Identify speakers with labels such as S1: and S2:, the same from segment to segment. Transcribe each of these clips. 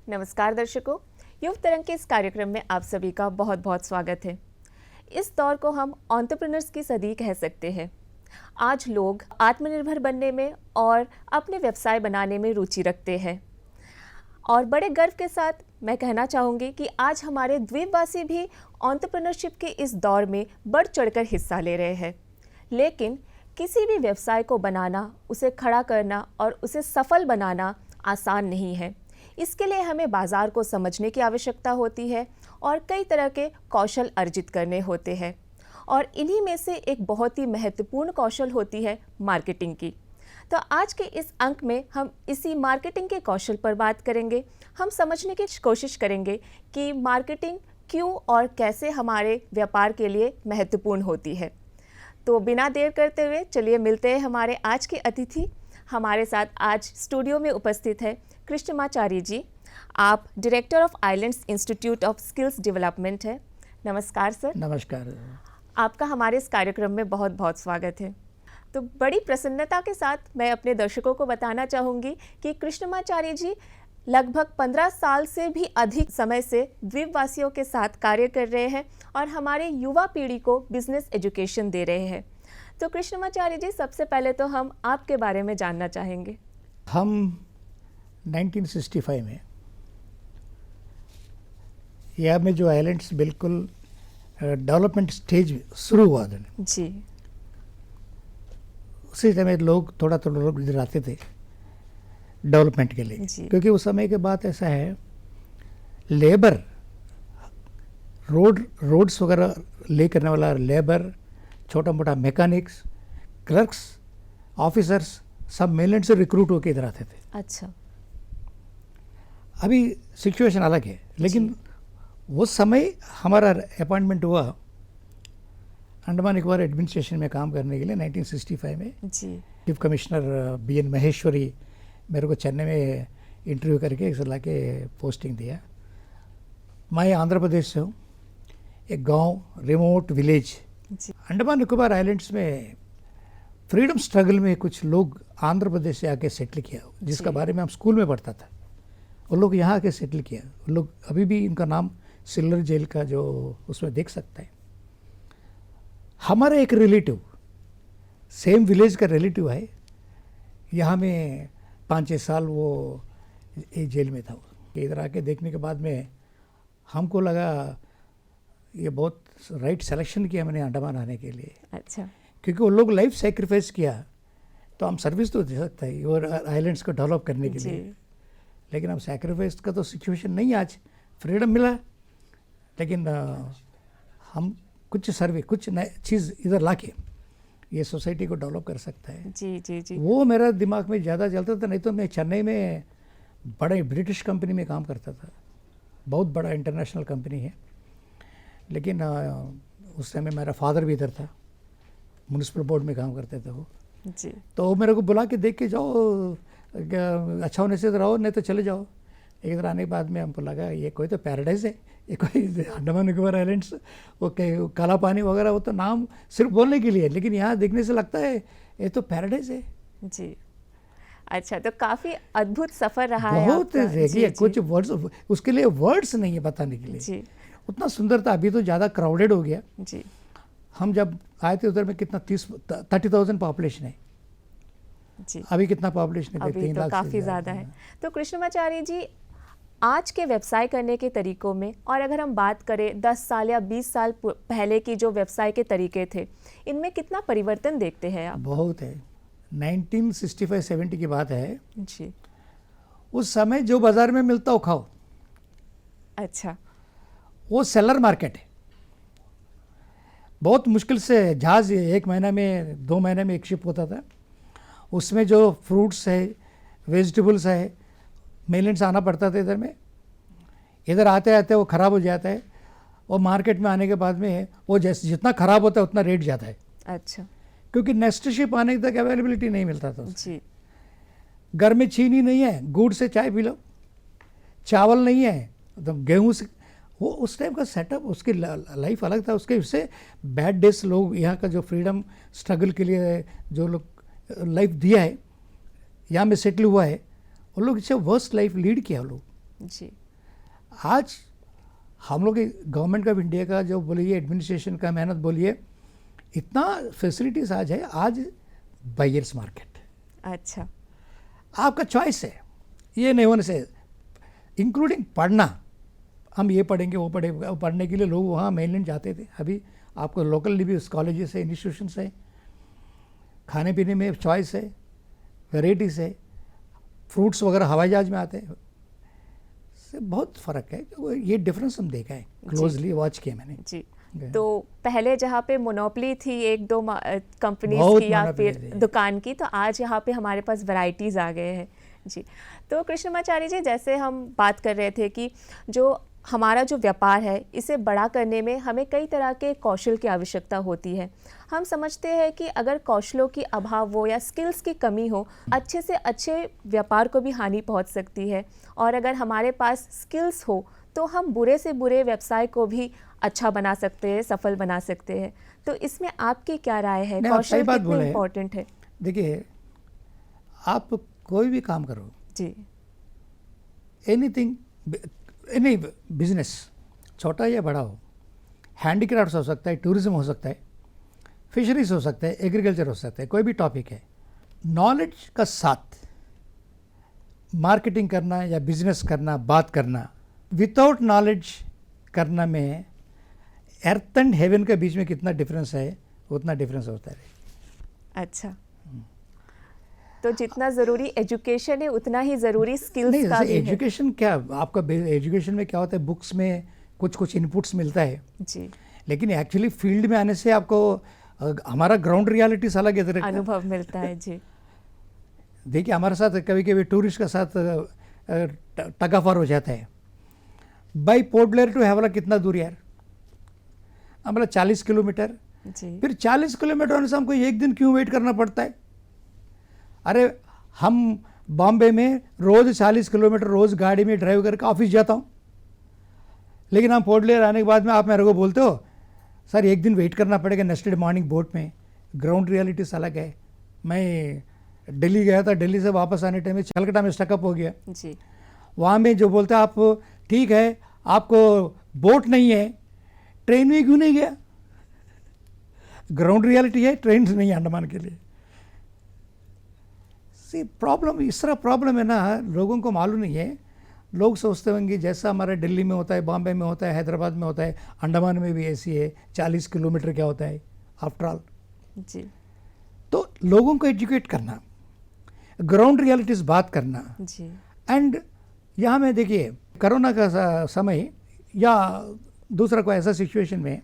S1: नमस्कार दर्शकों, युव तरंग के इस कार्यक्रम में आप सभी का बहुत बहुत स्वागत है। इस दौर को हम एंटरप्रेन्योर्स की सदी कह सकते हैं। आज लोग आत्मनिर्भर बनने में और अपने व्यवसाय बनाने में रुचि रखते हैं और बड़े गर्व के साथ मैं कहना चाहूँगी कि आज हमारे द्वीपवासी भी एंटरप्रेन्योरशिप के इस दौर में बढ़ चढ़कर हिस्सा ले रहे हैं। लेकिन किसी भी व्यवसाय को बनाना, उसे खड़ा करना और उसे सफल बनाना आसान नहीं है। इसके लिए हमें बाज़ार को समझने की आवश्यकता होती है और कई तरह के कौशल अर्जित करने होते हैं और इन्हीं में से एक बहुत ही महत्वपूर्ण कौशल होती है मार्केटिंग की। तो आज के इस अंक में हम इसी मार्केटिंग के कौशल पर बात करेंगे। हम समझने की कोशिश करेंगे कि मार्केटिंग क्यों और कैसे हमारे व्यापार के लिए महत्वपूर्ण होती है। तो बिना देर करते हुए चलिए मिलते हैं हमारे आज के अतिथि। हमारे साथ आज स्टूडियो में उपस्थित है कृष्णमाचारी जी। आप director of islands institute of skills development है। नमस्कार सर।
S2: नमस्कार।
S1: आपका हमारे इस कार्यक्रम में बहुत बहुत स्वागत है। तो बड़ी प्रसन्नता के साथ मैं अपने दर्शकों को बताना चाहूँगी कि कृष्णमाचारी जी लगभग 15 साल से भी अधिक समय से द्वीपवासियों के साथ कार्य कर रहे हैं और हमारे युवा पीढ़ी को बिजनेस एजुकेशन दे रहे हैं। तो कृष्णमाचारी जी, सबसे पहले तो हम आपके बारे में जानना चाहेंगे।
S2: हम 1965 में यहाँ में जो आइलैंड्स बिल्कुल डेवलपमेंट स्टेज शुरू हुआ था
S1: जी,
S2: उसी समय लोग थोड़ा लोग इधर आते थे डेवलपमेंट के लिए, क्योंकि उस समय के बाद ऐसा है, लेबर रोड्स वगैरह ले करने वाला लेबर, छोटा मोटा मैकेनिक्स, क्लर्क्स, ऑफिसर्स सब मेनलैंड से रिक्रूट होकर इधर आते थे।
S1: अच्छा।
S2: अभी सिचुएशन अलग है, लेकिन उस समय हमारा अपॉइंटमेंट हुआ अंडमान निकोबार एडमिनिस्ट्रेशन में काम करने के लिए 1965 में।
S1: जी।
S2: चीफ कमिश्नर BN महेश्वरी मेरे को चेन्नई में इंटरव्यू करके ला के पोस्टिंग दिया। मैं आंध्र प्रदेश से हूँ, एक गांव remote village. Andaman Nicobar islands में फ्रीडम स्ट्रगल में कुछ लोग आंध्र प्रदेश से आके सेटल किया, जिसका बारे में हम स्कूल में पढ़ता था। वो लोग यहाँ आके सेटल किया। वो लोग अभी भी, इनका नाम सिल्वर जेल का जो उसमें देख सकता है। हमारा एक रिलेटिव, सेम विलेज का रिलेटिव है, यहाँ में 5-6 साल वो जेल में था। इधर आके देखने के बाद में हमको लगा ये बहुत राइट सिलेक्शन किया मैंने अंडमान आने के लिए।
S1: अच्छा।
S2: क्योंकि वो लोग लाइफ सेक्रीफाइस किया, तो हम सर्विस तो दे सकते हैं और आइलैंड्स को डेवलप करने के लिए। लेकिन हम सेक्रीफाइस का तो सिचुएशन नहीं, आज फ्रीडम मिला, लेकिन हम कुछ सर्वे, कुछ नए चीज़ इधर लाके ये सोसाइटी को डेवलप कर सकता है।
S1: जी जी जी।
S2: वो मेरा दिमाग में ज़्यादा चलता था। नहीं तो मैं चेन्नई में बड़े ब्रिटिश कंपनी में काम करता था, बहुत बड़ा इंटरनेशनल कंपनी है। लेकिन उस समय मेरा फादर भी इधर था, म्यूनिसिपल बोर्ड में काम करते थे वो
S1: जी।
S2: तो वो मेरे को बुला के देख के जाओ, अच्छा होने से रहो, नहीं तो चले जाओ। इधर आने के बाद में हमको लगा ये कोई तो पैराडाइज है, ये कोई अंडमान निकोबार आइलैंड्स, वो काला पानी वगैरह, वो तो नाम सिर्फ बोलने के लिए, लेकिन यहाँ देखने से लगता है ये तो पैराडाइज है।
S1: जी। अच्छा, तो काफ़ी अद्भुत सफ़र रहा है
S2: बहुत
S1: आपका।
S2: देखिए, कुछ वर्ड्स उसके लिए वर्ड्स नहीं है बताने के लिए।
S1: जी।
S2: उतना सुंदर था। अभी तो ज़्यादा क्राउडेड हो गया।
S1: जी।
S2: हम जब आए थे उधर में कितना 30,000 पॉपुलेशन है
S1: जी।
S2: अभी कितना पॉपुलेशन है?
S1: अभी
S2: 3
S1: तो
S2: लाख
S1: काफ़ी ज़्यादा है। तो कृष्णमाचारी जी, आज के व्यवसाय करने के तरीकों में, और अगर हम बात करें 10 साल या 20 साल पहले की जो व्यवसाय के तरीके थे, इनमें कितना परिवर्तन देखते हैं आप?
S2: बहुत है। 1965-70 की बात है
S1: जी।
S2: उस समय जो बाजार में मिलता हो खाओ।
S1: अच्छा।
S2: वो सेलर मार्केट है। बहुत मुश्किल से जहाज 1 महीना में 2 महीने में एक शिप होता था। उसमें जो फ्रूट्स है, वेजिटेबल्स है, मेनलैंड से आना पड़ता था इधर में। इधर आते आते वो ख़राब हो जाता है, और मार्केट में आने के बाद में वो जैसे जितना ख़राब होता है उतना रेट जाता है।
S1: अच्छा।
S2: क्योंकि नेक्स्ट शिप आने तक अवेलेबिलिटी नहीं मिलता था।
S1: जी।
S2: घर में चीनी नहीं है, गुड़ से चाय पी लो, चावल नहीं है तो गेहूँ से। वो उस टाइम का सेटअप, उसकी लाइफ अलग था। उसके उससे बैड डेज लोग यहाँ का जो फ्रीडम स्ट्रगल के लिए जो लोग लाइफ दिया है, यहाँ में सेटल हुआ है, उन लोग इससे वर्स्ट लाइफ लीड किया। लोग
S1: जी।
S2: आज हम लोग गवर्नमेंट ऑफ इंडिया का जो बोलिए, एडमिनिस्ट्रेशन का मेहनत बोलिए, इतना फैसिलिटीज आज है। आज बायर्स मार्केट,
S1: अच्छा।
S2: आपका चॉइस है, ये नहीं होने से, इंक्लूडिंग पढ़ना, हम ये पढ़ेंगे वो पढ़ेंगे, पढ़ने के लिए लोग वहाँ मेनलैंड जाते थे। अभी आपको लोकल भी कॉलेजेस है, इंस्टीट्यूशंस है, खाने पीने में चॉइस है, वेराइटीज़ है, फ्रूट्स वगैरह हवाई जहाज में आते हैं, से बहुत फ़र्क है। ये डिफरेंस हम देखा है, क्लोजली वॉच किया मैंने
S1: जी। तो पहले जहाँ पे मोनोपोली थी एक दो कंपनीज
S2: बहुत
S1: की या
S2: monopoly
S1: फिर
S2: थी।
S1: दुकान की, तो आज यहाँ पे हमारे पास वैरायटीज़ आ गए हैं। जी। तो कृष्णमाचार्य जी, जैसे हम बात कर रहे थे कि जो हमारा जो व्यापार है इसे बड़ा करने में हमें कई तरह के कौशल की आवश्यकता होती है। हम समझते हैं कि अगर कौशलों की अभाव हो या स्किल्स की कमी हो, अच्छे से अच्छे व्यापार को भी हानि पहुंच सकती है। और अगर हमारे पास स्किल्स हो तो हम बुरे से बुरे व्यवसाय को भी अच्छा बना सकते हैं, सफल बना सकते हैं। तो इसमें आपकी क्या राय है?
S2: नहीं, आप सही
S1: कौशल
S2: बात
S1: कितने
S2: बोले।
S1: इम्पोर्टेंट है?
S2: देखिए, आप कोई भी काम करो,
S1: जी।
S2: एनीथिंग, एनी बिजनेस, छोटा या बड़ा हो, हैंडीक्राफ्ट्स हो सकता है, टूरिज्म हो सकता है, फिशरीज हो सकता है, एग्रीकल्चर हो सकता है, कोई भी टॉपिक है, नॉलेज का साथ मार्केटिंग करना या बिजनेस करना, बात करना, विदाउट नॉलेज करना में अर्थ एंड हेवन के बीच में कितना डिफरेंस है, उतना डिफरेंस होता है।
S1: अच्छा। तो जितना ज़रूरी एजुकेशन है उतना ही ज़रूरी स्किल्स
S2: नहीं,
S1: का
S2: जैसे
S1: भी है।
S2: एजुकेशन क्या, आपका एजुकेशन में क्या होता है, बुक्स में कुछ कुछ इनपुट्स मिलता है,
S1: जी।
S2: लेकिन एक्चुअली फील्ड में आने से आपको हमारा ग्राउंड रियलिटी अलग है।
S1: अनुभव मिलता है। जी।
S2: देखिए, हमारे साथ कभी कभी टूरिस्ट का साथ टगाफार हो जाता है। बाई पोर्ट ब्लेयर टू हैवलॉक कितना दूर यार, हमारा 40 किलोमीटर।
S1: जी।
S2: फिर 40 किलोमीटर होने से हमको एक दिन क्यों वेट करना पड़ता है? अरे, हम बॉम्बे में रोज़ 40 किलोमीटर रोज़ गाड़ी में ड्राइव करके ऑफिस जाता हूँ, लेकिन हम पोर्ट ब्लेयर आने के बाद में आप मेरे को बोलते हो सर एक दिन वेट करना पड़ेगा नेक्स्ट डे मॉर्निंग बोट में। ग्राउंड रियलिटीज अलग है। मैं दिल्ली गया था, दिल्ली से वापस आने टाइम में कलकत्ता में स्टकअप हो गया।
S1: जी।
S2: वहाँ में जो बोलते हैं आप ठीक है, आपको बोट नहीं है, ट्रेन में क्यों नहीं गया? ग्राउंड रियलिटी है, ट्रेन नहीं है अंडमान के लिए। सी प्रॉब्लम, इस तरह प्रॉब्लम है ना, लोगों को मालूम नहीं है। लोग सोचते होंगे जैसा हमारे दिल्ली में होता है, बॉम्बे में होता है, हैदराबाद में होता है, अंडमान में भी ऐसी है। 40 किलोमीटर क्या होता है आफ्टर ऑल।
S1: जी।
S2: तो लोगों को एजुकेट करना, ग्राउंड रियलिटीज बात करना।
S1: जी।
S2: एंड यहाँ में देखिए, कोरोना का समय या दूसरा कोई ऐसा सिचुएशन में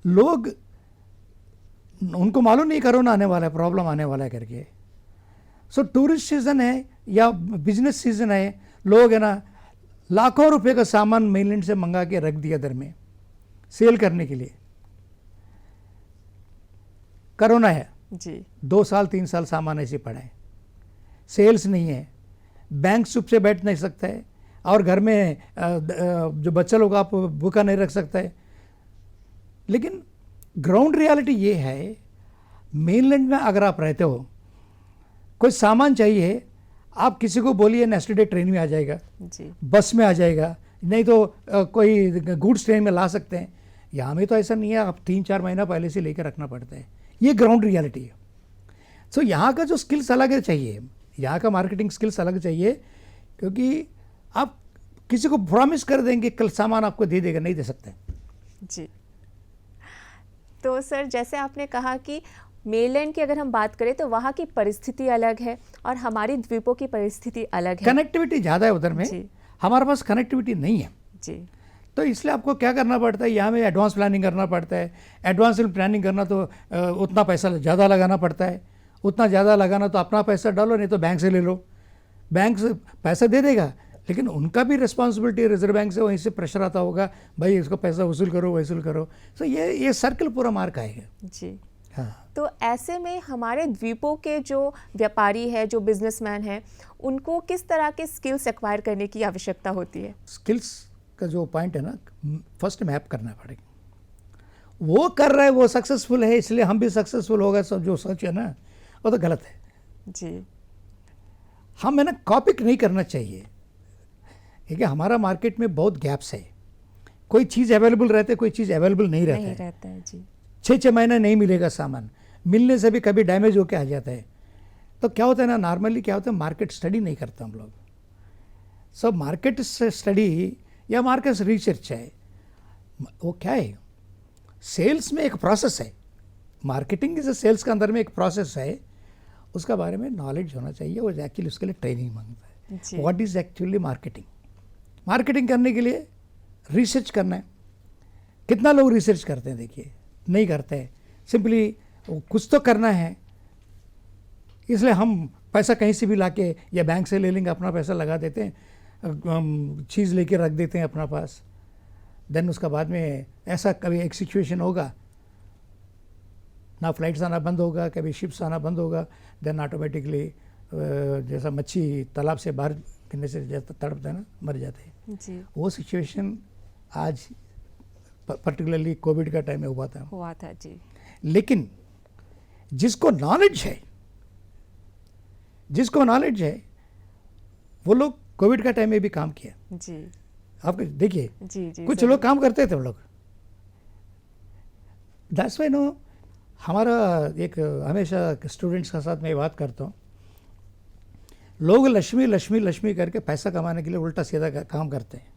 S2: लोग, उनको मालूम नहीं कोरोना आने वाला है, प्रॉब्लम आने वाला है करके। सो टूरिस्ट सीजन है या बिजनेस सीजन है, लोग है ना लाखों रुपए का सामान मेनलैंड से मंगा के रख दिया दर में सेल करने के लिए। कोरोना है,
S1: जी।
S2: 2 साल 3 साल सामान ऐसे पड़ा है, सेल्स नहीं है, बैंक चुप से बैठ नहीं सकता है, और घर में जो बच्चा लोग आप भूखा नहीं रख सकता है। लेकिन ग्राउंड रियलिटी ये है, मेनलैंड में अगर आप रहते हो, कोई सामान चाहिए, आप किसी को बोलिए नेक्स्ट डे ट्रेन में आ जाएगा,
S1: जी।
S2: बस में आ जाएगा, नहीं तो कोई गुड्स ट्रेन में ला सकते हैं। यहाँ में तो ऐसा नहीं है, आप 3-4 महीना पहले से लेकर रखना पड़ता है। ये ग्राउंड रियलिटी है। सो यहाँ का जो स्किल्स अलग चाहिए, यहाँ का मार्केटिंग स्किल्स अलग चाहिए, क्योंकि आप किसी को प्रॉमिस कर देंगे कल सामान आपको दे देगा, नहीं दे सकते।
S1: जी। तो सर, जैसे आपने कहा कि मेनलैंड की अगर हम बात करें तो वहाँ की परिस्थिति अलग है और हमारी द्वीपों की परिस्थिति अलग है।
S2: कनेक्टिविटी ज़्यादा है उधर में,
S1: जी।
S2: हमारे पास कनेक्टिविटी नहीं है।
S1: जी।
S2: तो इसलिए आपको क्या करना पड़ता है, यहाँ में एडवांस प्लानिंग करना पड़ता है। एडवांस प्लानिंग करना तो उतना पैसा ज़्यादा लगाना पड़ता है। उतना ज़्यादा लगाना तो अपना पैसा डालो, नहीं तो बैंक से ले लो। बैंक से पैसा दे देगा, लेकिन उनका भी रिस्पॉन्सिबिलिटी, रिजर्व बैंक से वहीं से प्रेशर आता होगा, भाई इसको पैसा वसूल करो वसूल करो। तो ये सर्कल पूरा मार खाएगा।
S1: जी।
S2: हाँ,
S1: तो ऐसे में हमारे द्वीपों के जो व्यापारी है, जो बिजनेसमैन हैं, उनको किस तरह के स्किल्स एक्वायर करने की आवश्यकता होती है?
S2: स्किल्स का जो पॉइंट है ना, फर्स्ट मैप करना पड़ेगा। वो कर रहा है, वो सक्सेसफुल है, इसलिए हम भी सक्सेसफुल होगा, सब जो सच है ना वो तो गलत है।
S1: जी।
S2: हम है ना कॉपी नहीं करना चाहिए। ठीक है, हमारा मार्केट में बहुत गैप्स है, कोई चीज़ अवेलेबल रहता है, कोई चीज़ अवेलेबल नहीं रहता
S1: नहीं
S2: है,
S1: रहता है जी।
S2: 6 महीना नहीं मिलेगा सामान, मिलने से भी कभी डैमेज होके आ जाता है। तो क्या होता है ना, नॉर्मली क्या होता है, मार्केट स्टडी नहीं करते हम लोग। सब मार्केट स्टडी या मार्केट रिसर्च है, वो क्या है, सेल्स में एक प्रोसेस है, मार्केटिंग इज सेल्स के अंदर में एक प्रोसेस है, उसका बारे में नॉलेज होना चाहिए, और एक्चुअली उसके लिए ट्रेनिंग मांगता है।
S1: जी।
S2: What is actually marketing, marketing करने के लिए रिसर्च करना है। कितना लोग रिसर्च करते हैं, देखिए नहीं करते हैं, सिंपली कुछ तो करना है, इसलिए हम पैसा कहीं से भी लाके या बैंक से ले लेंगे, अपना पैसा लगा देते हैं, चीज़ लेके रख देते हैं अपना पास, देन उसका बाद में ऐसा कभी एक सिचुएशन होगा ना, फ्लाइट्स आना बंद होगा, कभी शिप्स आना बंद होगा, देन ऑटोमेटिकली जैसा मच्छी तालाब से बाहर गिरने से तड़पते हैं ना, मर जाते हैं
S1: जी।
S2: वो सिचुएशन आज पर्टिकुलरली कोविड का टाइम में हुआ था
S1: जी।
S2: लेकिन जिसको नॉलेज है वो लोग कोविड का टाइम में भी काम किया।
S1: जी
S2: आप देखिए,
S1: जी जी
S2: कुछ
S1: सर।
S2: लोग काम करते थे, वो लोग दैट्स व्हाई नो, हमारा एक हमेशा स्टूडेंट्स के साथ मैं बात करता हूँ, लोग लक्ष्मी लक्ष्मी लक्ष्मी करके पैसा कमाने के लिए उल्टा सीधा काम करते हैं,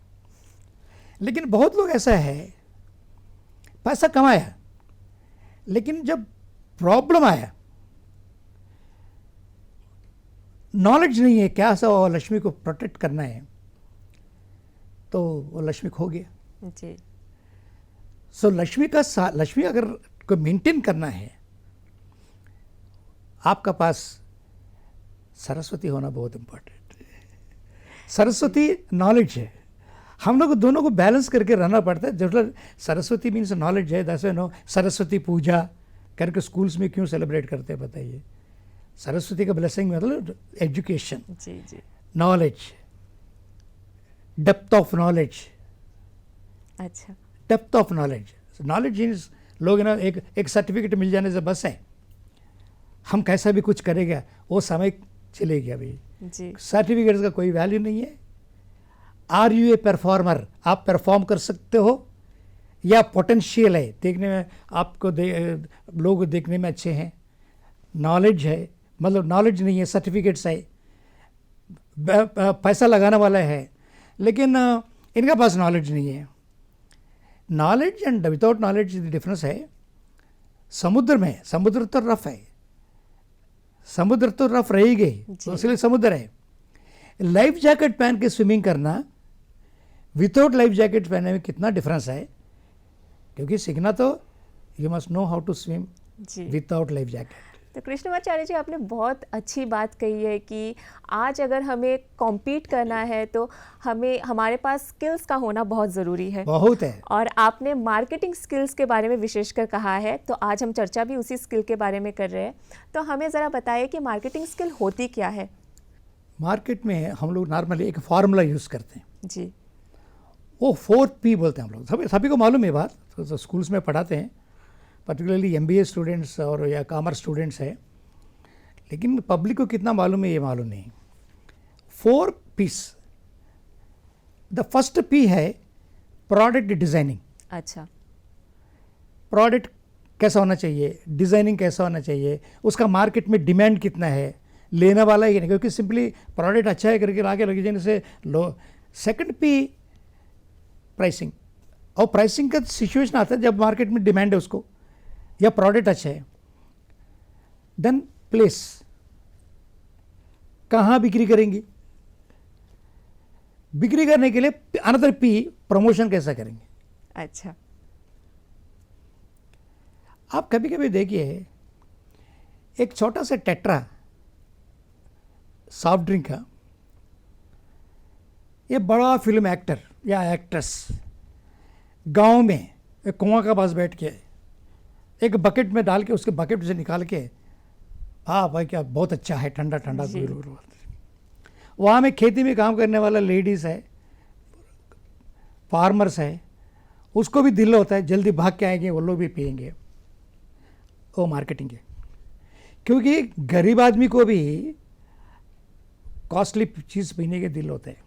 S2: लेकिन बहुत लोग ऐसा है पैसा कमाया, लेकिन जब प्रॉब्लम आया, नॉलेज नहीं है क्या सा वो लक्ष्मी को प्रोटेक्ट करना है, तो वो लक्ष्मी खो गया।
S1: जी।
S2: सो लक्ष्मी अगर को मेंटेन करना है, आपका पास सरस्वती होना बहुत इंपॉर्टेंट है। सरस्वती नॉलेज है, हम लोग दोनों को बैलेंस करके रहना पड़ता है। जब सरस्वती मीन्स नॉलेज है, दैट्स व्हाई नो सरस्वती पूजा करके स्कूल्स में क्यों सेलिब्रेट करते हैं बताइए? सरस्वती का ब्लेसिंग मतलब एजुकेशन,
S1: जी जी।
S2: नॉलेज, डेप्थ ऑफ नॉलेज,
S1: अच्छा।
S2: Depth of knowledge. Knowledge means लोग ना एक सर्टिफिकेट मिल जाने से बस है, हम कैसा भी कुछ करेगा, वो समय चलेगी। अभी
S1: जी।
S2: सर्टिफिकेट्स का कोई वैल्यू नहीं है। आर यू ए परफॉर्मर, आप परफॉर्म कर सकते हो या पोटेंशियल है, देखने में आपको लोग देखने में अच्छे हैं, नॉलेज है, मतलब नॉलेज नहीं है, सर्टिफिकेट्स है, पैसा लगाने वाला है, लेकिन इनका पास नॉलेज नहीं है। Knowledge and without knowledge difference है। समुद्र में, समुद्र तो रफ है, समुद्र तो रफ रहेगी, तो इसलिए समुद्र है। लाइफ जैकेट पहन के स्विमिंग करना, विदाउट लाइफ जैकेट पहनने में कितना डिफरेंस है, क्योंकि सीखना तो you must know how to swim without life jacket.
S1: तो कृष्णमाचार्य जी, आपने बहुत अच्छी बात कही है कि आज अगर हमें कॉम्पीट करना है तो हमें हमारे पास स्किल्स का होना बहुत ज़रूरी है।
S2: बहुत है।
S1: और आपने मार्केटिंग स्किल्स के बारे में विशेषकर कहा है, तो आज हम चर्चा भी उसी स्किल के बारे में कर रहे हैं। तो हमें ज़रा बताइए कि मार्केटिंग स्किल होती क्या है?
S2: मार्केट में हम लोग नॉर्मली एक फार्मूला यूज़ करते हैं
S1: जी।
S2: वो 4P बोलते हैं हम लोग, सभी को मालूम है बात, तो स्कूल्स में पढ़ाते हैं, पर्टिकुलरली MBA स्टूडेंट्स और या कॉमर्स स्टूडेंट्स है, लेकिन पब्लिक को कितना मालूम है ये मालूम नहीं। 4 P's। द फर्स्ट P है प्रोडक्ट डिज़ाइनिंग।
S1: अच्छा।
S2: प्रोडक्ट कैसा होना चाहिए, डिज़ाइनिंग कैसा होना चाहिए, उसका मार्केट में डिमांड कितना है, लेने वाला ही नहीं, क्योंकि सिंपली प्रोडक्ट अच्छा है करके आगे लगे जाने से लो। सेकंड P प्राइसिंग, और प्राइसिंग का सिचुएशन आता है जब मार्केट में डिमांड है उसको या प्रोडक्ट अच्छा है। देन प्लेस, कहाँ बिक्री करेंगी, बिक्री करने के लिए अनदर P प्रमोशन कैसा करेंगे।
S1: अच्छा।
S2: आप कभी कभी देखिए एक छोटा सा टेट्रा सॉफ्ट ड्रिंक का, ये बड़ा फिल्म एक्टर या एक्ट्रेस गांव में एक कुआं का पास बैठ के एक बकेट में डाल के, उसके बकेट से निकाल के, हाँ भाई क्या बहुत अच्छा है, ठंडा ठंडा। वहाँ में खेती में काम करने वाला लेडीज़ है, फार्मर्स है, उसको भी दिल होता है जल्दी भाग के आएंगे, वो लोग भी पिएंगे, वो मार्केटिंग है। क्योंकि गरीब आदमी को भी कॉस्टली चीज़ पीने के दिल होते हैं,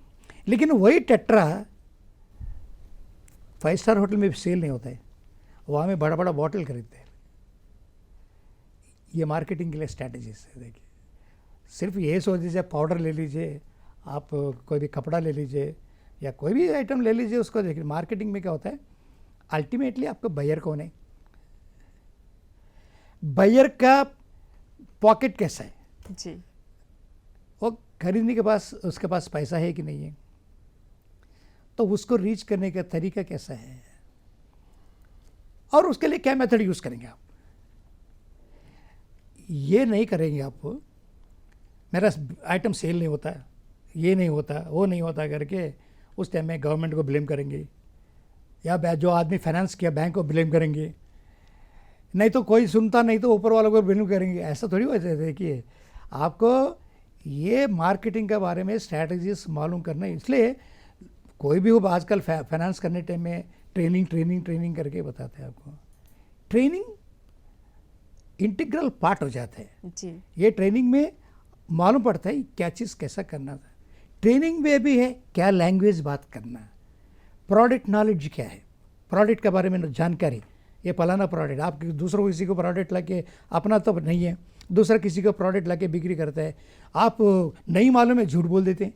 S2: लेकिन वही टेट्रा 5 स्टार होटल में भी सेल नहीं होता है, वहाँ में बड़ा बड़ा बॉटल खरीदते हैं। ये मार्केटिंग के लिए स्ट्रैटेजीज है। देखिए, सिर्फ ये सोच लीजिए पाउडर ले लीजिए, आप कोई भी कपड़ा ले लीजिए या कोई भी आइटम ले लीजिए, उसको देखिए मार्केटिंग में क्या होता है, अल्टीमेटली आपका बायर कौन है, बायर का पॉकेट कैसा है
S1: जी,
S2: वो खरीदने के पास उसके पास पैसा है कि नहीं है, तो उसको रीच करने का तरीका कैसा है और उसके लिए क्या मेथड यूज करेंगे आप। ये नहीं करेंगे आप, मेरा आइटम सेल नहीं होता, ये नहीं होता, वो नहीं होता करके उस टाइम में गवर्नमेंट को ब्लेम करेंगे या जो आदमी फाइनेंस किया बैंक को ब्लेम करेंगे, नहीं तो कोई सुनता नहीं तो ऊपर वालों को ब्लेम करेंगे। ऐसा थोड़ी होता है। देखिए, आपको ये मार्केटिंग के बारे में स्ट्रैटेजीज मालूम करना है, इसलिए कोई भी हो आजकल फाइनेंस करने टाइम में ट्रेनिंग करके बताते हैं आपको। ट्रेनिंग इंटीग्रल पार्ट हो जाता है
S1: जी,
S2: ये ट्रेनिंग में मालूम पड़ता है क्या चीज़ कैसा करना था। ट्रेनिंग में भी है क्या लैंग्वेज बात करना, प्रोडक्ट नॉलेज क्या है, प्रोडक्ट के बारे में जानकारी, ये फलाना प्रोडक्ट, आप दूसरों किसी को प्रोडक्ट लाके, अपना तो नहीं है, दूसरा किसी को प्रोडक्ट लाके बिक्री करता है, आप नहीं मालूम है झूठ बोल देते हैं।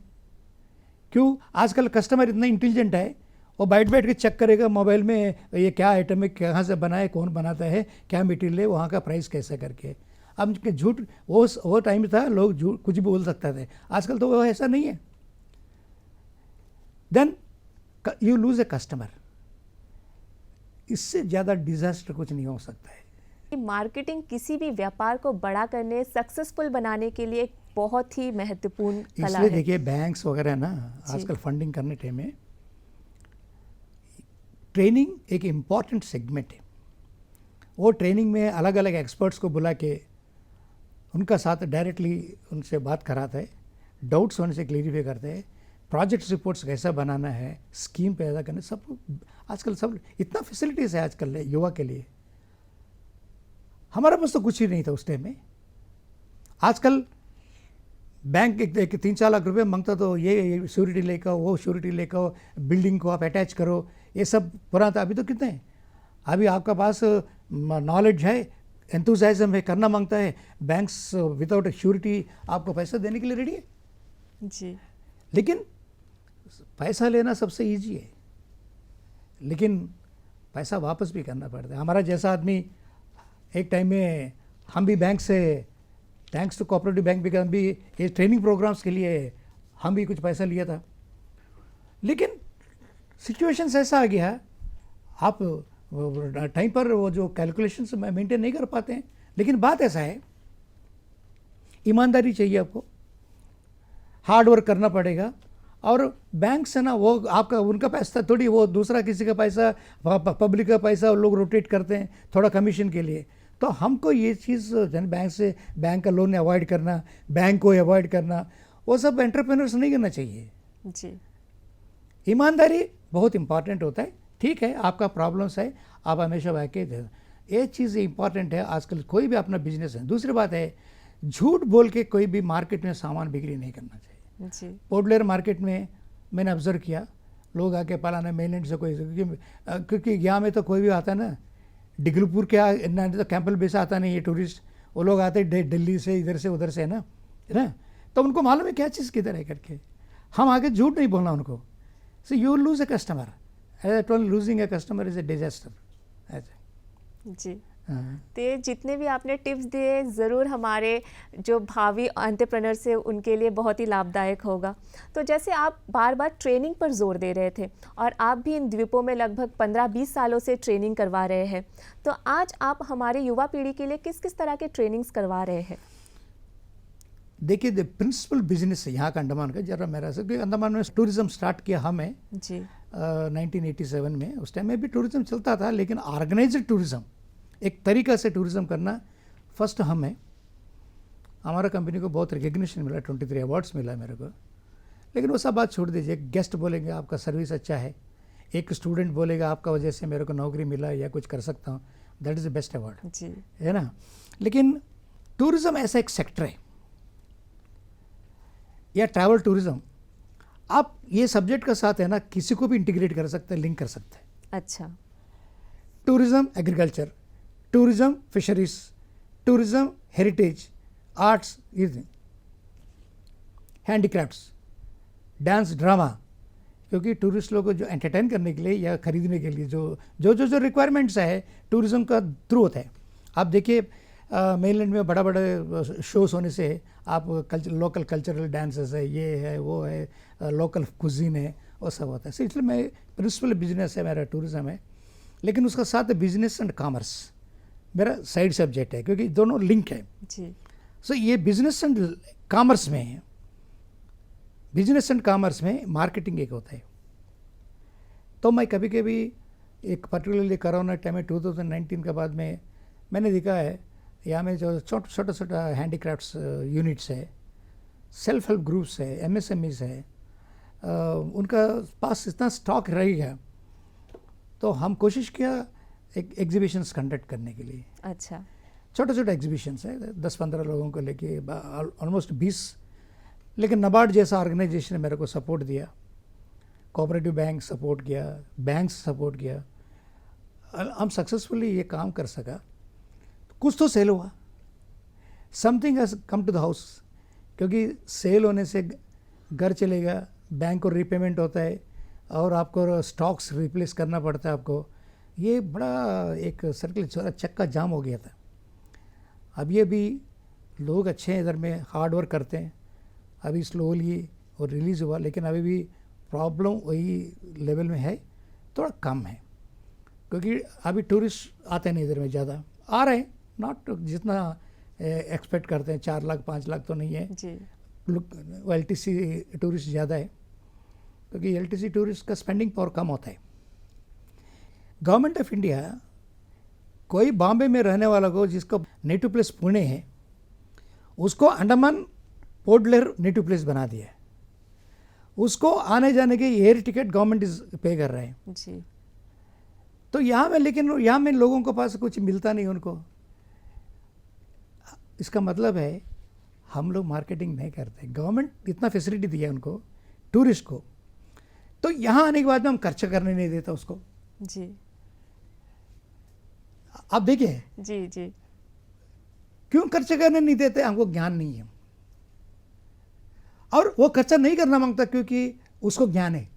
S2: क्यों? आजकल कस्टमर इतना इंटेलिजेंट है, वो बैठ के चेक करेगा मोबाइल में ये क्या आइटम है, कहाँ से बना है, कौन बनाता है, क्या मटेरियल है, वहाँ का प्राइस कैसे करके। अब झूठ वो टाइम था लोग झूठ कुछ भी बोल सकते थे, आजकल तो वो ऐसा नहीं है। Then you lose a customer, इससे ज़्यादा डिजास्टर कुछ नहीं हो सकता है।
S1: मार्केटिंग किसी भी व्यापार को बड़ा करने, सक्सेसफुल बनाने के लिए एक बहुत ही महत्वपूर्ण कला
S2: इसलिए
S1: है।
S2: देखिए बैंक्स वगैरह ना आजकल फंडिंग करने टाइम में ट्रेनिंग एक इम्पॉर्टेंट सेगमेंट है। वो ट्रेनिंग में अलग अलग एक्सपर्ट्स को बुला के उनका साथ डायरेक्टली उनसे बात कराता है, डाउट्स होने से क्लियरिफाई करते हैं, प्रोजेक्ट रिपोर्ट्स कैसा बनाना है, स्कीम पैदा करना, सब आजकल सब इतना फैसिलिटीज़ है आजकल युवा के लिए। हमारे पास तो कुछ ही नहीं था उस टाइम में। आजकल बैंक एक 3-4 लाख रुपए मांगता तो ये श्योरिटी लेकर, वो श्योरिटी लेकर, बिल्डिंग को आप अटैच करो, ये सब पुराना था। अभी तो कितने हैं, अभी आपका पास नॉलेज है, एंथुसियाज्म है, करना मांगता है, बैंक्स विदाउट श्योरिटी आपको पैसा देने के लिए रेडी है
S1: जी,
S2: लेकिन पैसा लेना सबसे इजी है, लेकिन पैसा वापस भी करना पड़ता है। हमारा जैसा आदमी एक टाइम में हम भी बैंक से, थैंक्स टू कोऑपरेटिव बैंक भी, हम भी ये ट्रेनिंग प्रोग्राम्स के लिए हम भी कुछ पैसा लिया था, लेकिन सिचुएशंस ऐसा आ गया आप टाइम पर वो जो कैलकुलेशंस मेंटेन नहीं कर पाते हैं। लेकिन बात ऐसा है, ईमानदारी चाहिए आपको, हार्ड वर्क करना पड़ेगा, और बैंक से ना वो आपका उनका पैसा थोड़ी, वो दूसरा किसी का पैसा, पब्लिक का पैसा लोग रोटेट करते हैं थोड़ा कमीशन के लिए। तो हमको ये चीज़ बैंक से, बैंक का लोन अवॉइड करना, बैंक को अवॉइड करना, वो सब एंटरप्रेन्योर्स नहीं करना चाहिए।
S1: जी,
S2: ईमानदारी बहुत इंपॉर्टेंट होता है। ठीक है, आपका प्रॉब्लम्स है, आप हमेशा वाकई दे, ये चीज़ इंपॉर्टेंट है आजकल कोई भी अपना बिजनेस है। दूसरी बात है, झूठ बोल के कोई भी मार्केट में सामान बिक्री नहीं करना चाहिए।
S1: जी,
S2: पोर्ट ब्लेयर मार्केट में मैंने ऑब्जर्व किया, लोग आके पलाना मेनलैंड से कोई, क्योंकि यहाँ में तो कोई भी आता है ना, डिगलपुर के ना तो कैंपल बेस आता नहीं है टूरिस्ट, वो लोग आते दिल्ली से, इधर से उधर से, है ना, तो उनको मालूम है क्या चीज़ किधर है करके। हम आगे झूठ नहीं बोलना उनको। So you lose a customer, losing a customer is a disaster ऐसे।
S1: जी। तो ये जितने भी आपने टिप्स दिए, ज़रूर हमारे जो भावी एंटरप्रेन्योर्स है उनके लिए बहुत ही लाभदायक होगा। तो जैसे आप बार बार ट्रेनिंग पर जोर दे रहे थे, और आप भी इन द्वीपों में लगभग 15-20 सालों से ट्रेनिंग करवा रहे हैं, तो आज आप हमारे युवा पीढ़ी के लिए किस किस तरह के ट्रेनिंग्स करवा रहे हैं?
S2: देखिए, द प्रिंसिपल बिजनेस है यहाँ का अंडमान का, जरा मेरा से, क्योंकि अंडमान में टूरिज्म स्टार्ट किया हमें
S1: जी,
S2: 1987 में। उस टाइम में भी टूरिज्म चलता था, लेकिन ऑर्गेनाइज्ड टूरिज्म, एक तरीका से टूरिज्म करना फर्स्ट हम है। हमारा कंपनी को बहुत रिकग्निशन मिला, 23 अवार्ड्स मिला मेरे को। लेकिन वो सब बात छोड़ दीजिए, गेस्ट बोलेंगे आपका सर्विस अच्छा है, एक स्टूडेंट बोलेगा आपका वजह से मेरे को नौकरी मिला या कुछ कर सकता हूँ, that is the best award,
S1: जी,
S2: है ना। लेकिन टूरिज्म ऐसा एक सेक्टर है, या ट्रैवल टूरिज्म आप ये सब्जेक्ट का साथ है ना किसी को भी इंटीग्रेट कर सकते हैं, लिंक कर सकते हैं।
S1: अच्छा।
S2: Tourism agriculture, tourism fisheries, tourism heritage, arts, handicrafts, dance, drama, क्योंकि टूरिस्ट लोगों को जो एंटरटेन करने के लिए या खरीदने के लिए जो रिक्वायरमेंट्स है टूरिज्म का थ्रू होता है। आप देखिए मेनलैंड में बड़ा बड़ा शोज होने से आप लोकल कल्चरल डांसेस है, ये है, वो है, लोकल कुजीन है, वो सब होता है। सो इसलिए मैं प्रिंसिपल बिजनेस है मेरा, टूरिज्म है, लेकिन उसका साथ बिजनेस एंड कॉमर्स मेरा साइड सब्जेक्ट है, क्योंकि दोनों लिंक है
S1: जी।
S2: सो ये बिजनेस एंड कॉमर्स में है। बिजनेस एंड कॉमर्स में मार्केटिंग एक होता है। तो मैं कभी कभी एक पर्टिकुलरली कोरोना टाइम में 2019 के बाद में मैंने देखा है यहाँ में जो छोटा छोटा हैंडीक्राफ्ट्स यूनिट्स है, सेल्फ हेल्प ग्रुप्स है, MSMEs है, उनका पास इतना स्टॉक रहेगा, तो हम कोशिश किया एक एग्जीबिशंस कंडक्ट करने के लिए।
S1: अच्छा।
S2: छोटे छोटे एग्जीबिशंस है, 10-15 लोगों को लेके, ऑलमोस्ट 20। लेकिन नबार्ड जैसा ऑर्गेनाइजेशन ने मेरे को सपोर्ट दिया, कोऑपरेटिव बैंक सपोर्ट किया, बैंक्स सपोर्ट किया, हम सक्सेसफुली ये काम कर सका। कुछ तो सेल हुआ, something has come to the house, क्योंकि सेल होने से घर चलेगा, बैंक को रीपेमेंट होता है और आपको स्टॉक्स रिप्लेस करना पड़ता है आपको। ये बड़ा एक सर्कल चक्का जाम हो गया था। अब ये भी लोग अच्छे हैं इधर में, हार्ड वर्क करते हैं, अभी स्लोली और रिलीज़ हुआ, लेकिन अभी भी प्रॉब्लम वही लेवल में है, थोड़ा कम है, क्योंकि अभी टूरिस्ट आते नहीं इधर में, ज़्यादा आ रहे हैं, नॉट जितना एक्सपेक्ट करते हैं, 4 लाख 5 लाख तो नहीं है
S1: जी।
S2: LTC टूरिस्ट ज़्यादा है, क्योंकि LTC टूरिस्ट का स्पेंडिंग पावर कम होता है। गवर्नमेंट ऑफ इंडिया कोई बॉम्बे में रहने वाला को जिसको नेटिव प्लेस पुणे है, उसको Andaman port Blair native place बना दिया है। उसको आने जाने के एयर टिकट गवर्नमेंट इज पे कर रहे हैं
S1: जी।
S2: तो यहाँ में, लेकिन यहाँ में लोगों के पास कुछ मिलता नहीं उनको। इसका मतलब है हम लोग मार्केटिंग नहीं करते। गवर्नमेंट इतना फैसिलिटी दिया उनको, टूरिस्ट को, तो यहाँ आने के बाद में हम खर्चा करने नहीं देता उसको।
S1: जी।
S2: आप देखिए
S1: जी। जी।
S2: क्यों खर्चा करने नहीं देते, हमको ज्ञान नहीं है, और वो खर्चा नहीं करना मांगता क्योंकि उसको ज्ञान है।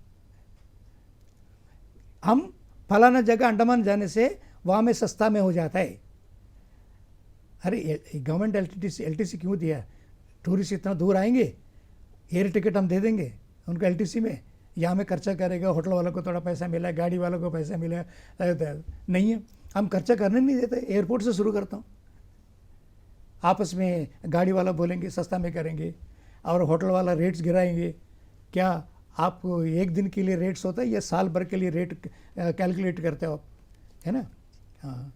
S2: हम फलाना जगह अंडमान जाने से वहाँ में सस्ता में हो जाता है। अरे गवर्नमेंट LTC क्यों दिया? टूरिस्ट इतना दूर आएंगे, एयर टिकट हम दे देंगे उनको LTC में, यहाँ में खर्चा करेगा, होटल वालों को थोड़ा पैसा मिला, गाड़ी वालों को पैसा मिला, नहीं है, हम खर्चा करने नहीं देते। एयरपोर्ट से शुरू करता हूँ, आपस में गाड़ी वाला बोलेंगे सस्ता में करेंगे और होटल वाला रेट्स गिराएंगे। क्या आप एक दिन के लिए रेट्स होता है या साल भर के लिए रेट कैलकुलेट करते हो आप, है ना? हाँ,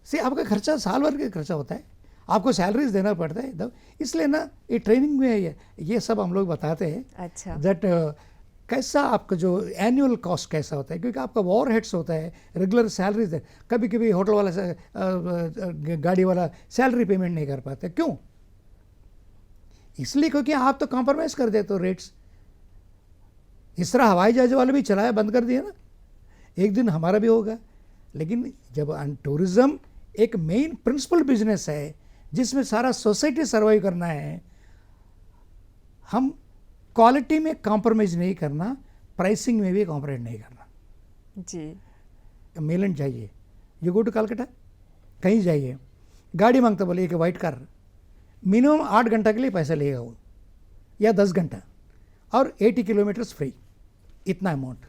S2: से आपका खर्चा साल भर का खर्चा होता है, आपको सैलरीज देना पड़ता है, इसलिए ना ये ट्रेनिंग में ये सब हम लोग बताते हैं।
S1: अच्छा।
S2: दैट कैसा आपका जो एनुअल कॉस्ट कैसा होता है, क्योंकि आपका ओवर हेड्स होता है, रेगुलर सैलरीज है। कभी कभी होटल वाला गाड़ी वाला सैलरी पेमेंट नहीं कर पाते, क्यों? इसलिए क्योंकि आप तो कॉम्प्रोमाइज़ कर देते हो रेट्स। इस तरह हवाई जहाज वाले भी चलाया, बंद कर दिया ना, एक दिन हमारा भी होगा। लेकिन जब टूरिज्म एक मेन प्रिंसिपल बिजनेस है जिसमें सारा सोसाइटी सर्वाइव करना है, हम क्वालिटी में कॉम्प्रोमाइज़ नहीं करना, प्राइसिंग में भी कॉम्प्रोमाइज़ नहीं करना।
S1: जी।
S2: मेलैंड जाइए, यू गो टू कलकत्ता, कहीं जाइए, गाड़ी मांगता, बोलिए कि वाइट कार, मिनिमम 8 घंटा के लिए पैसा लेगा वो, या 10 घंटा, और 80 किलोमीटर्स फ्री, इतना अमाउंट।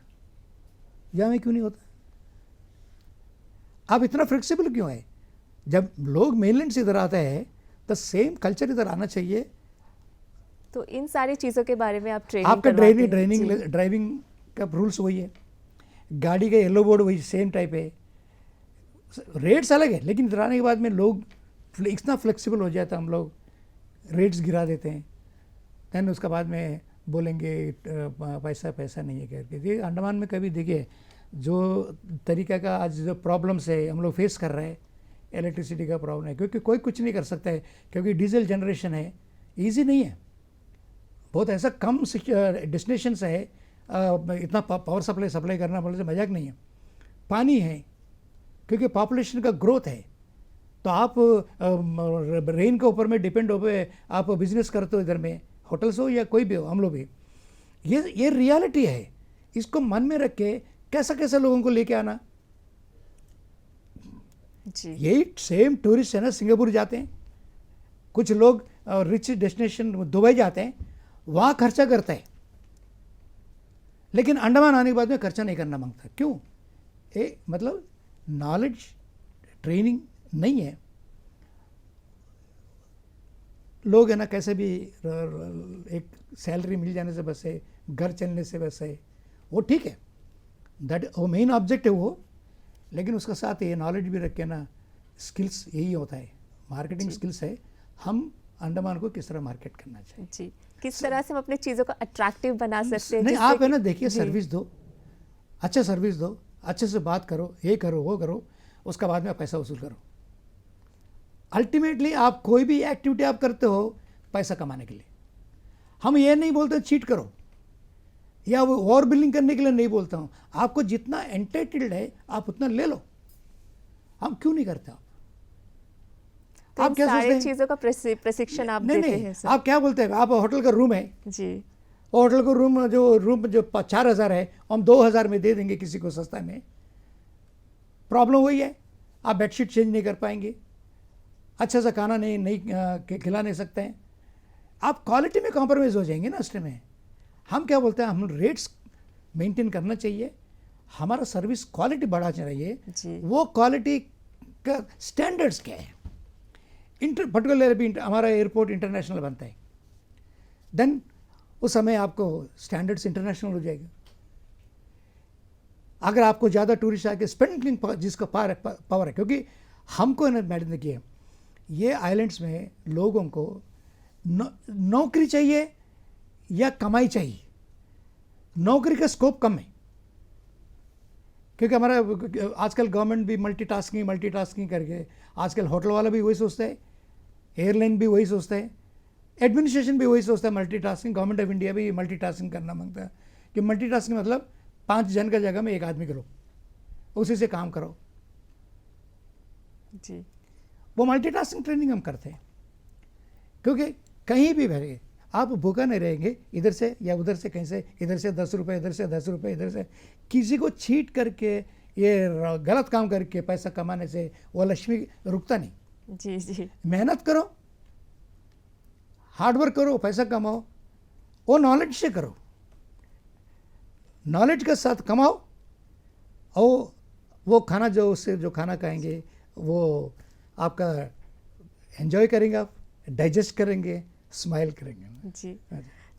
S2: यहाँ में क्यों नहीं होता? आप इतना फ्लेक्सिबल क्यों है? जब लोग मेनलैंड से इधर आते हैं तो सेम कल्चर इधर आना चाहिए।
S1: तो इन सारी चीज़ों के बारे में आप ट्रेनिंग
S2: आपका
S1: करवाते हैं?
S2: ड्राइविंग का रूल्स वही है, गाड़ी का येलो बोर्ड वही सेम टाइप है, रेट्स अलग है, लेकिन इधर आने के बाद में लोग इतना फ्लेक्सिबल हो जाता है, हम लोग रेट्स गिरा देते हैं, देन उसके बाद में बोलेंगे पैसा नहीं है करके। देखिए अंडमान में कभी देखिए जो तरीका का आज जो प्रॉब्लम्स है हम लोग फेस कर रहे हैं, इलेक्ट्रिसिटी का प्रॉब्लम है, क्योंकि कोई कुछ नहीं कर सकता है, क्योंकि डीजल जनरेशन है, ईजी नहीं है। बहुत ऐसा कम डेस्टिनेशंस है, इतना पावर सप्लाई करना बोले तो मजाक नहीं है। पानी है, क्योंकि पॉपुलेशन का ग्रोथ है, तो आप रेन के ऊपर में डिपेंड हो पे आप बिजनेस करते हो, इधर में होटल्स हो या कोई भी हो, हम लोग भी, ये रियलिटी है। इसको मन में रख के कैसा कैसा लोगों को लेके आना।
S1: जी
S2: यही सेम टूरिस्ट है ना, सिंगापुर जाते हैं कुछ लोग, रिच डेस्टिनेशन दुबई जाते हैं, वहाँ खर्चा करता है, लेकिन अंडमान आने के बाद में खर्चा नहीं करना मांगता। क्यों? मतलब नॉलेज ट्रेनिंग नहीं है। लोग है ना कैसे भी एक सैलरी मिल जाने से बस है, घर चलने से बस है, वो ठीक है, दैट वो मेन ऑब्जेक्ट है वो, लेकिन उसका साथ ये नॉलेज भी रख के ना, स्किल्स यही होता है, मार्केटिंग स्किल्स है, हम अंडमान को किस तरह मार्केट करना चाहिए।
S1: जी, किस तरह से हम अपने चीज़ों को अट्रैक्टिव बना सकते हैं।
S2: नहीं,
S1: जिससे
S2: आप है ना
S1: कि-
S2: देखिए,
S1: जी,
S2: सर्विस दो, अच्छा सर्विस दो, अच्छे से बात करो, ये करो वो करो, उसका बाद में आप पैसा वसूल करो। अल्टीमेटली आप कोई भी एक्टिविटी आप करते हो पैसा कमाने के लिए। हम ये नहीं बोलते चीट करो या वो ओवर बिलिंग करने के लिए नहीं बोलता हूँ, आपको जितना एंटाइटल्ड है आप उतना ले लो। हम क्यों नहीं करते?
S1: तो
S2: आप
S1: इन
S2: क्या सोचते
S1: सारी
S2: हैं?
S1: चीज़ों का प्रशिक्षण आप
S2: नहीं
S1: देते
S2: नहीं,
S1: हैं सर।
S2: आप क्या बोलते हैं? आप होटल का रूम है,
S1: जी
S2: वो होटल का रूम जो 4,000 है, हम 2,000 में दे देंगे किसी को सस्ता में। प्रॉब्लम वही है, आप बेडशीट चेंज नहीं कर पाएंगे, अच्छा सा खाना नहीं खिला नहीं सकते हैं, आप क्वालिटी में कॉम्प्रोमाइज़ हो जाएंगे ना उस में। हम क्या बोलते हैं, हम रेट्स मेंटेन करना चाहिए, हमारा सर्विस क्वालिटी बढ़ाना चाहिए।
S1: जी
S2: वो क्वालिटी का स्टैंडर्ड्स क्या है? पर्टिकुलर भी हमारा एयरपोर्ट इंटरनेशनल बनता है, देन उस समय आपको स्टैंडर्ड्स इंटरनेशनल हो जाएगा। अगर आपको ज़्यादा टूरिस्ट आके स्पेंडिंग जिसका पावर है, क्योंकि हमको मैडम देखिए, ये आइलैंड्स में लोगों को नौकरी चाहिए या कमाई चाहिए। नौकरी का स्कोप कम है, क्योंकि हमारा आजकल गवर्नमेंट भी मल्टीटास्किंग करके, आजकल होटल वाला भी वही सोचता है, एयरलाइन भी वही सोचता है, एडमिनिस्ट्रेशन भी वही सोचता है मल्टीटास्किंग। गवर्नमेंट ऑफ इंडिया भी मल्टीटास्किंग करना मांगता है कि मल्टीटास्किंग मतलब 5 जन का जगह में 1 आदमी करो, उसी से काम करो।
S1: जी
S2: वो मल्टीटास्किंग ट्रेनिंग हम करते हैं, क्योंकि कहीं भी बैठे आप भूखा नहीं रहेंगे, इधर से या उधर से, कहीं से इधर से 10 रुपये, इधर से 10 रुपये, इधर से किसी को चीट करके, ये गलत काम करके पैसा कमाने से वो लक्ष्मी रुकता नहीं।
S1: जी जी
S2: मेहनत करो, हार्डवर्क करो, पैसा कमाओ, वो नॉलेज से करो, नॉलेज के साथ कमाओ, और वो खाना जो उससे जो खाना खाएंगे वो आपका एंजॉय करेंगे, आप डाइजेस्ट करेंगे, स्माइल करेंगे।
S1: जी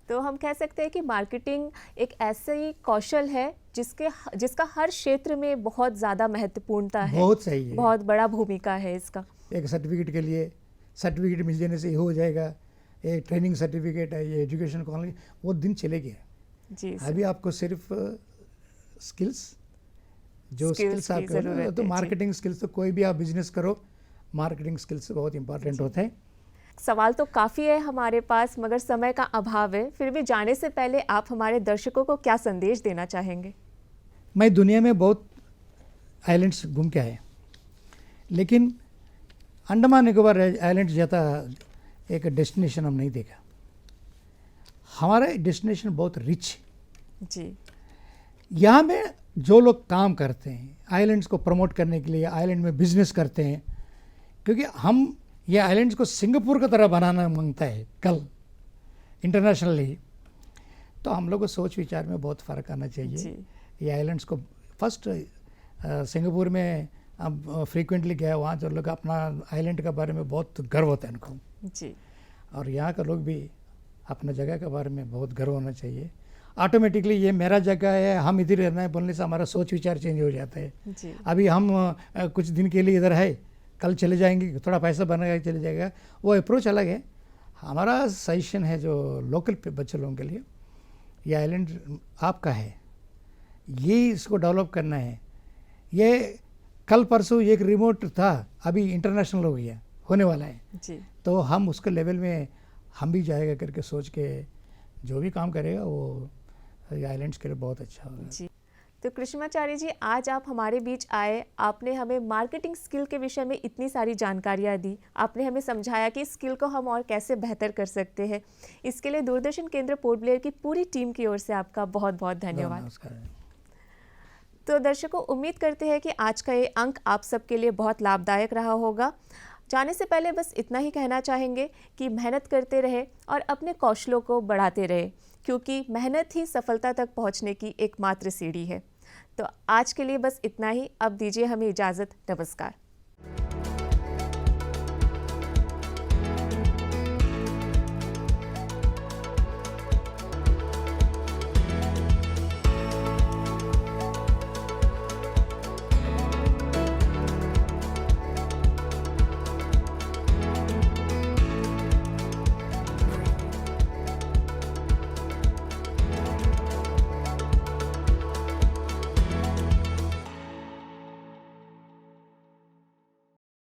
S1: तो हम कह सकते हैं कि मार्केटिंग एक ऐसी कौशल है जिसका हर क्षेत्र में बहुत ज़्यादा महत्वपूर्णता है,
S2: बहुत सही है।
S1: बहुत बड़ा भूमिका है इसका।
S2: एक सर्टिफिकेट के लिए, सर्टिफिकेट मिल जाने से ये हो जाएगा, ये ट्रेनिंग सर्टिफिकेट है, ये एजुकेशन कॉलेज, वो दिन चले गए।
S1: जी सर।
S2: अभी आपको सिर्फ स्किल्स, जो स्किल्स
S1: की
S2: आपको
S1: ज़रूरत
S2: तो
S1: है, जी।
S2: मार्केटिंग स्किल्स, तो कोई भी आप बिजनेस करो, मार्केटिंग स्किल्स बहुत इंपॉर्टेंट होते हैं।
S1: सवाल तो काफ़ी है हमारे पास, मगर समय का अभाव है। फिर भी जाने से पहले आप हमारे दर्शकों को क्या संदेश देना चाहेंगे?
S2: मैं दुनिया में बहुत आइलैंड्स घूम के आया, लेकिन अंडमान निकोबार आइलैंड जैसा एक डेस्टिनेशन हम नहीं देखा। हमारा डेस्टिनेशन बहुत रिच है।
S1: जी
S2: यहाँ में जो लोग काम करते हैं आइलैंड्स को प्रमोट करने के लिए, आइलैंड में बिजनेस करते हैं, क्योंकि हम ये आइलैंड्स को सिंगापुर की तरह बनाना मांगता है कल इंटरनेशनली, तो हम लोग को सोच विचार में बहुत फ़र्क आना चाहिए।
S1: जी
S2: ये आइलैंड्स को फर्स्ट सिंगापुर में अब फ्रीक्वेंटली गया, वहाँ जो लोग अपना आइलैंड के बारे में बहुत गर्व होता है उनको,
S1: जी
S2: और यहाँ का लोग भी अपना जगह के बारे में बहुत गर्व होना चाहिए। ऑटोमेटिकली ये मेरा जगह है, हम इधर रहना है बोलने से हमारा सोच विचार चेंज हो जाता है।
S1: जी
S2: अभी हम कुछ दिन के लिए इधर है, कल चले जाएंगे, थोड़ा पैसा बनेगा चले जाएगा, वो अप्रोच अलग है। हमारा सजेशन है जो लोकल बच्चे लोगों के लिए, ये आइलैंड आपका है, ये इसको डेवलप करना है। ये कल परसों एक रिमोट था, अभी इंटरनेशनल हो गया, होने वाला है,
S1: जी
S2: तो हम उसके लेवल में हम भी जाएगा करके सोच के जो भी काम करेगा वो आइलैंड्स के लिए बहुत अच्छा होगा।
S1: जी, तो कृष्णाचार्य जी, आज आप हमारे बीच आए, आपने हमें मार्केटिंग स्किल के विषय में इतनी सारी जानकारियाँ दी, आपने हमें समझाया कि इस स्किल को हम और कैसे बेहतर कर सकते हैं। इसके लिए दूरदर्शन केंद्र पोर्ट ब्लेयर की पूरी टीम की ओर से आपका बहुत बहुत धन्यवाद।
S2: नमस्कार।
S1: तो दर्शकों, उम्मीद करते हैं कि आज का ये अंक आप सबके लिए बहुत लाभदायक रहा होगा। जाने से पहले बस इतना ही कहना चाहेंगे कि मेहनत करते रहे और अपने कौशलों को बढ़ाते रहे, क्योंकि मेहनत ही सफलता तक पहुंचने की एकमात्र सीढ़ी है। तो आज के लिए बस इतना ही। अब दीजिए हमें इजाज़त। नमस्कार।